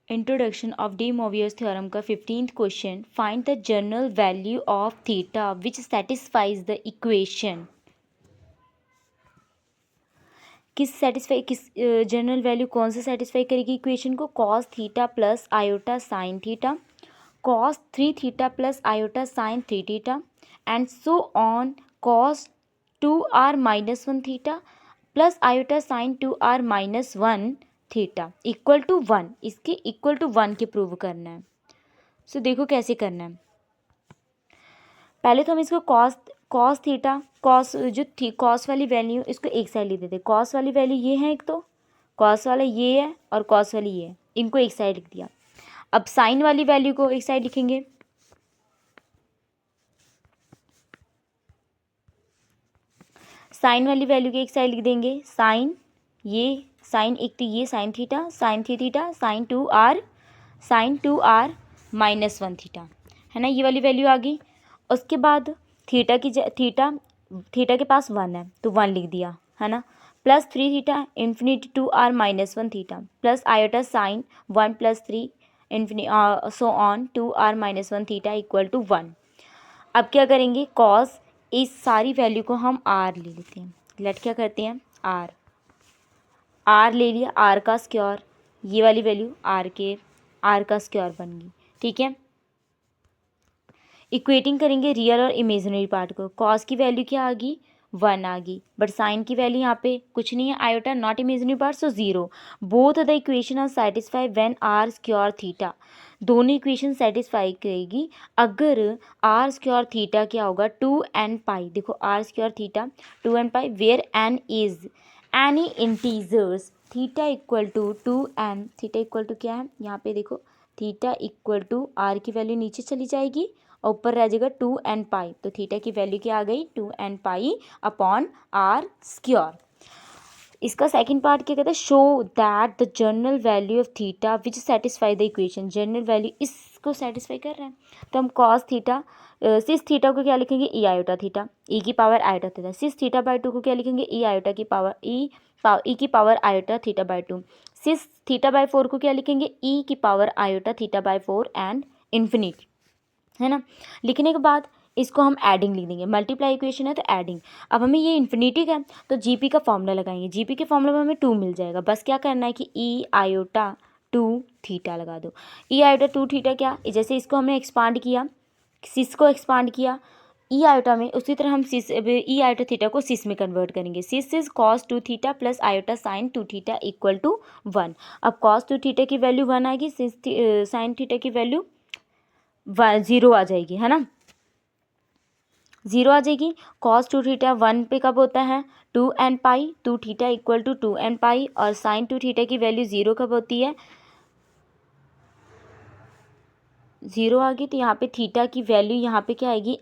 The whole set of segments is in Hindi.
Introduction of De Moivre's theorem का 15th question, find the general value of theta which satisfies the equation. किस जनरल वैल्यू कौन सा सेटिस्फाई करेगी इक्वेशन को? Cos theta plus iota sine theta, cos 3 theta plus iota sine 3 theta and so on cos 2r minus 1 theta plus iota sine 2r minus 1 theta equal to 1। इसके इक्वल टू 1 के प्रूव करना है। सो देखो कैसे करना है। पहले तो हम इसको कॉस थीटा, कॉस जो थी कॉस वाली वैल्यू इसको एक साइड लिख देते। कॉस वाली वैल्यू ये है एक, तो कॉस वाला ये है और कॉस वाली ये है, इनको एक साइड लिख दिया। अब साइन वाली वैल्यू को एक साइड लिखेंगे। साइन वाली वैल्यू के एक साइड लिख देंगे। साइन ये साइन एक तो ये sine theta, sine 3 theta, sine 2r minus 1 theta, है ना, ये वाली वैल्यू आ गई। उसके बाद थीटा के पास 1 है तो 1 लिख दिया, है ना, plus 3 theta infinity 2r minus 1 theta plus iota sine 1 plus 3 so on 2r minus 1 theta equal to 1। अब क्या करेंगे? कॉस इस सारी वैल्यू को हम r ले लेते हैं। लेट क्या करते हैं? r ले लिया, r का स्क्वायर, ये वाली वैल्यू r का स्क्वायर बन गई। ठीक है, इक्वेटिंग करेंगे रियल और इमेजिनरी पार्ट को। कॉस की वैल्यू क्या आ गई? 1 आ गई, बट साइन की वैल्यू यहाँ पे कुछ नहीं है, iota not imaginary part, so 0। Both the equation are satisfy when r square theta. दोनों इक्वेशन सेटिस्फाई करेगी अगर r स्क्वायर थीटा क्या होगा? 2n pi. देखो r square theta 2n pi where n is any integers, theta equal to 2n। Theta equal to क्या है यहाँ पे? देखो थीटा इक्वल टू r की वैल्यू नीचे चली जाएगी और ऊपर रह जाएगा 2n पाई, तो थीटा की वैल्यू क्या आ गई? 2n pi upon r square. इसका सेकंड पार्ट क्या कहता है? Show that the general value of theta which satisfy the equation. General value इसको सेटिस्फाई कर रहा है, तो हम कॉस थीटा सिस थीटा को क्या लिखेंगे? ई आयोटा थीटा, ई की power iota theta. Cis theta by 2 को क्या लिखेंगे? ई आयोटा की पावर ई की power iota theta by 2। Cis theta by 4 को क्या लिखेंगे? ई की power iota theta by 4 and infinity, है ना। लिखने के बाद इसको हम एडिंग लिख देंगे। मल्टीप्लाई इक्वेशन है तो एडिंग। अब हमें ये इन्फिनिटी का है तो जीपी का फॉर्मूला लगाएंगे। जीपी के फॉर्मूला में हमें 2 मिल जाएगा। बस क्या करना है कि ई आयोटा 2 थीटा लगा दो। ई आयोटा 2 थीटा क्या, जैसे इसको हमने एक्सपांड किया, सिस को एक्सपांड किया ई आयोटा में, उसी तरह हम सिस ई आयोटा थीटा को सिस में कन्वर्ट करेंगे। Cis is cos 2 theta plus iota sine 2 theta equal to 1। अब कॉस 2 थीटा की वैल्यू 1 आएगी, सिस साइन थीटा की वैल्यू 0 आ जाएगी, है ना, 0 आ जाएगी। कॉस 2 थीटा 1 पे कब होता है? 2n pi, 2 theta equal to 2n pi, और साइन 2 थीटा की वैल्यू 0 कब होती है? 0 आ गई, तो यहाँ पे थीटा की वैल्यू यहाँ पे क्या आएगी?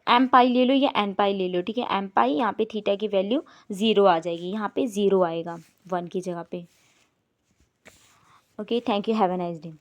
एम पाई ले लो या एन पाई ले लो, ठीक है, एम पाई। यहाँ पे थीटा की वैल्यू 0 आ जाएगी, यहाँ पे 0 आएगा 1 की जगह पे। Okay, thank you, have a nice day.